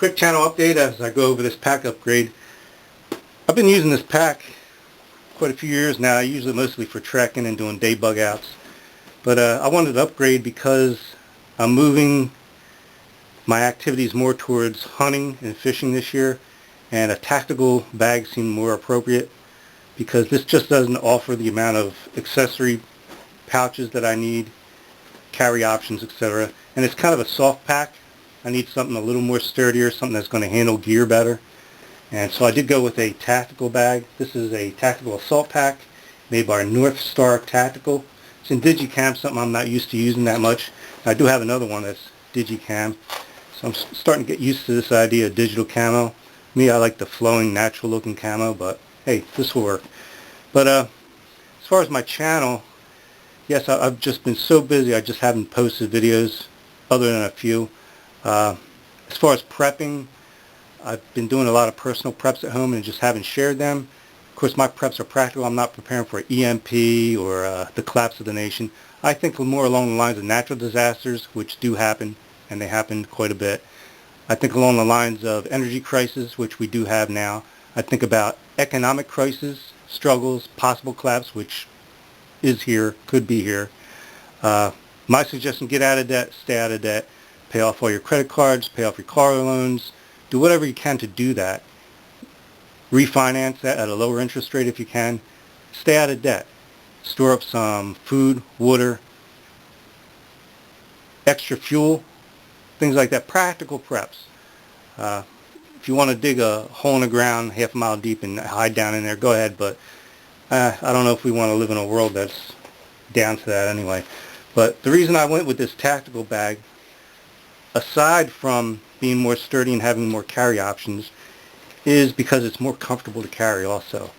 Quick channel update as I go over this pack upgrade. I've been using this pack quite a few years now, usually mostly for trekking and doing day bug outs. But I wanted to upgrade because I'm moving my activities more towards hunting and fishing this year, and a tactical bag seemed more appropriate because this just doesn't offer the amount of accessory pouches that I need, carry options, etc. And it's kind of a soft pack. I need something a little more sturdier, something that's going to handle gear better. And so I did go with a tactical bag. This is a tactical assault pack made by North Star Tactical. It's in Digicam, something I'm not used to using that much. I do have another one that's Digicam. So I'm starting to get used to this idea of digital camo. Me, I like the flowing, natural looking camo, but hey, this will work. But as far as my channel, yes, I've just been so busy I just haven't posted videos other than a few. As far as prepping, I've been doing a lot of personal preps at home and just haven't shared them. Of course, my preps are practical. I'm not preparing for EMP or the collapse of the nation. I think more along the lines of natural disasters, which do happen, and they happen quite a bit. I think along the lines of energy crisis, which we do have now. I think about economic crisis, struggles, possible collapse, which is here, could be here. My suggestion, get out of debt, stay out of debt, pay off all your credit cards, pay off your car loans, do whatever you can to do that. Refinance that at a lower interest rate if you can. Stay out of debt. Store up some food, water, extra fuel, things like that. Practical preps. If you want to dig a hole in the ground half a mile deep and hide down in there, go ahead, but I don't know if we want to live in a world that's down to that anyway. But the reason I went with this tactical bag, aside from being more sturdy and having more carry options, is because it's more comfortable to carry also.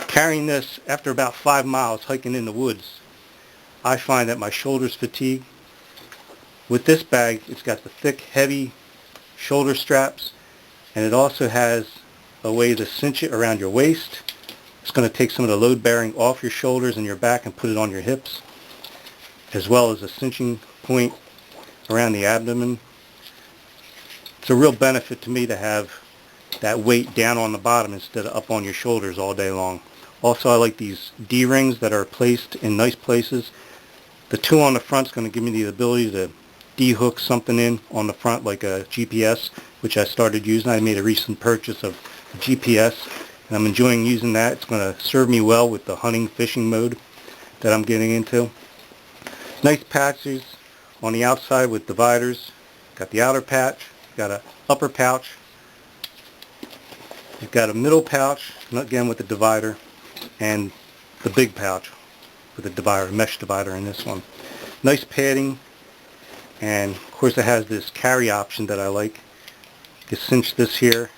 Carrying this after about 5 miles hiking in the woods, I find that my shoulders fatigue. With this bag, it's got the thick, heavy shoulder straps, and it also has a way to cinch it around your waist. It's going to take some of the load bearing off your shoulders and your back and put it on your hips, as well as a cinching point around the abdomen. It's a real benefit to me to have that weight down on the bottom instead of up on your shoulders all day long. Also, I like these D-rings that are placed in nice places. The two on the front is going to give me the ability to D-hook something in on the front, like a GPS, which I started using. I made a recent purchase of a GPS, and I'm enjoying using that. It's going to serve me well with the hunting, fishing mode that I'm getting into. Nice patches on the outside with dividers. Got the outer patch, got an upper pouch. You've got a middle pouch, again with the divider, and the big pouch with the divider, mesh divider in this one. Nice padding, and of course it has this carry option that I like. You can cinch this here,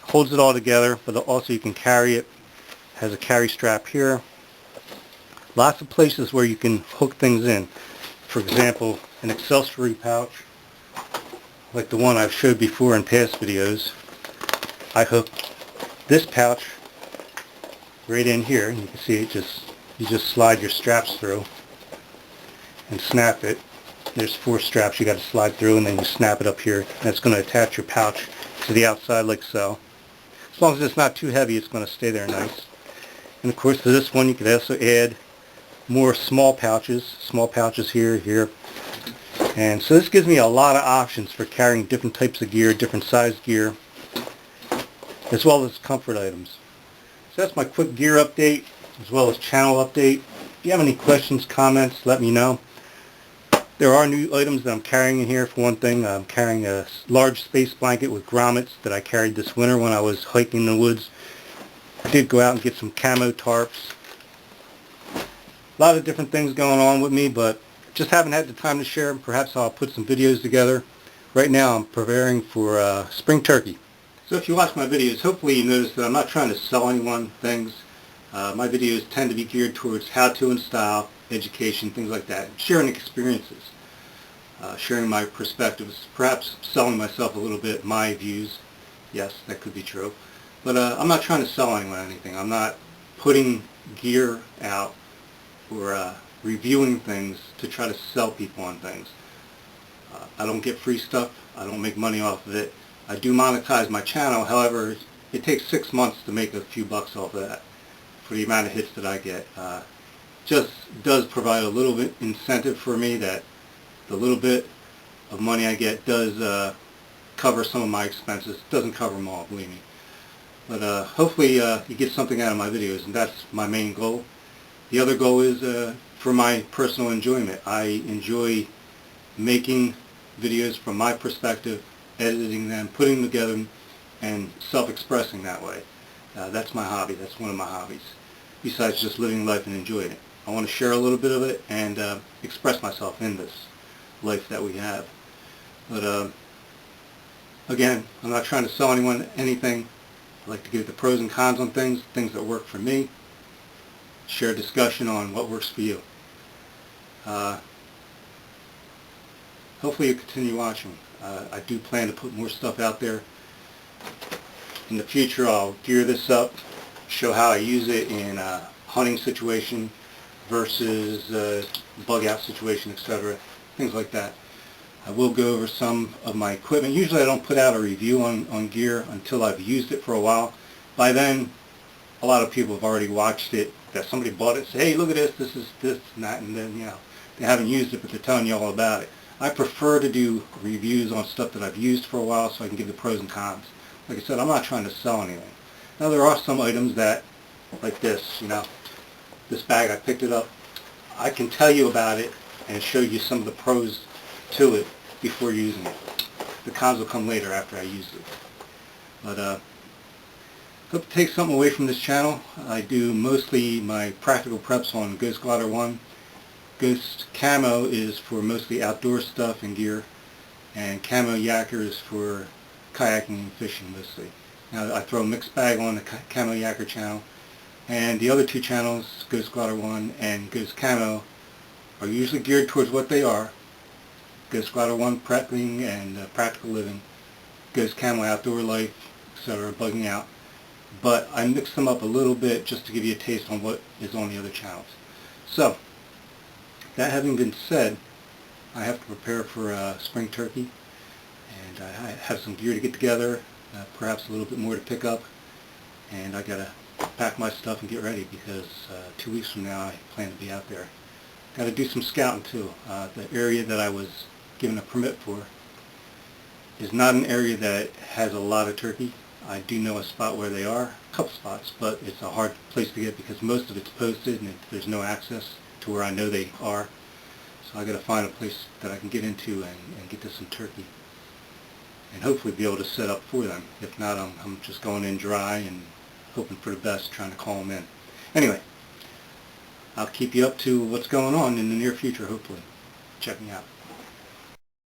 holds it all together, but also you can carry it. Has a carry strap here. Lots of places where you can hook things in. For example, an accessory pouch, like the one I've showed before in past videos. I hook this pouch right in here, and you can see it you just slide your straps through and snap it. There's 4 straps you got to slide through, and then you snap it up here, and it's going to attach your pouch to the outside like so. As long as it's not too heavy, it's going to stay there nice. And of course, to this one you can also add more small pouches here. And so this gives me a lot of options for carrying different types of gear, different size gear, as well as comfort items. So that's my quick gear update, as well as channel update. If you have any questions, comments, let me know. There are new items that I'm carrying in here. For one thing, I'm carrying a large space blanket with grommets that I carried this winter when I was hiking in the woods. I did go out and get some camo tarps. A lot of different things going on with me, but just haven't had the time to share them. Perhaps I'll put some videos together. Right now I'm preparing for spring turkey. So if you watch my videos, hopefully you notice that I'm not trying to sell anyone things. My videos tend to be geared towards how-to and style, education, things like that. Sharing experiences, sharing my perspectives, perhaps selling myself a little bit, my views. Yes, that could be true. But I'm not trying to sell anyone anything. I'm not putting gear out or reviewing things to try to sell people on things. I don't get free stuff. I don't make money off of it. I do monetize my channel. However, it takes 6 months to make a few bucks off of that for the amount of hits that I get. Just does provide a little bit incentive for me that the little bit of money I get does cover some of my expenses. It doesn't cover them all, believe me. But hopefully you get something out of my videos, and that's my main goal. The other goal is for my personal enjoyment. I enjoy making videos from my perspective, editing them, putting them together, and self-expressing that way. That's my hobby. That's one of my hobbies, besides just living life and enjoying it. I want to share a little bit of it and express myself in this life that we have. But again, I'm not trying to sell anyone anything. I like to give the pros and cons on things that work for me, share discussion on what works for you. Hopefully you continue watching. I do plan to put more stuff out there. In the future I'll gear this up, show how I use it in a hunting situation versus bug out situation, etc. Things like that. I will go over some of my equipment. Usually I don't put out a review on gear until I've used it for a while. By then, a lot of people have already watched it, that somebody bought it and say, hey, look at this, this is this and that, and then, you know, they haven't used it, but they're telling you all about it. I prefer to do reviews on stuff that I've used for a while so I can give the pros and cons. Like I said, I'm not trying to sell anything. Now there are some items that, like this, you know, this bag, I picked it up. I can tell you about it and show you some of the pros to it before using it. The cons will come later after I use it. But hope to take something away from this channel. I do mostly my practical preps on Ghostsquatter 1. Ghostkamo is for mostly outdoor stuff and gear, and Kamoyaker is for kayaking and fishing mostly. Now I throw a mixed bag on the Kamoyaker channel, and the other two channels, Ghostsquatter 1 and Ghostkamo, are usually geared towards what they are. Ghostsquatter 1 prepping and practical living, Ghostkamo outdoor life, etc., bugging out. But I mix them up a little bit just to give you a taste on what is on the other channels. So, that having been said, I have to prepare for spring turkey, and I have some gear to get together, perhaps a little bit more to pick up, and I gotta pack my stuff and get ready because 2 weeks from now I plan to be out there. Gotta do some scouting too. The area that I was given a permit for is not an area that has a lot of turkey. I do know a spot where they are, a couple spots, but it's a hard place to get because most of it's posted and there's no access to where I know they are. So I got to find a place that I can get into and get to some turkey, and hopefully be able to set up for them. If not, I'm just going in dry and hoping for the best, trying to call them in. Anyway, I'll keep you up to what's going on in the near future, hopefully. Check me out.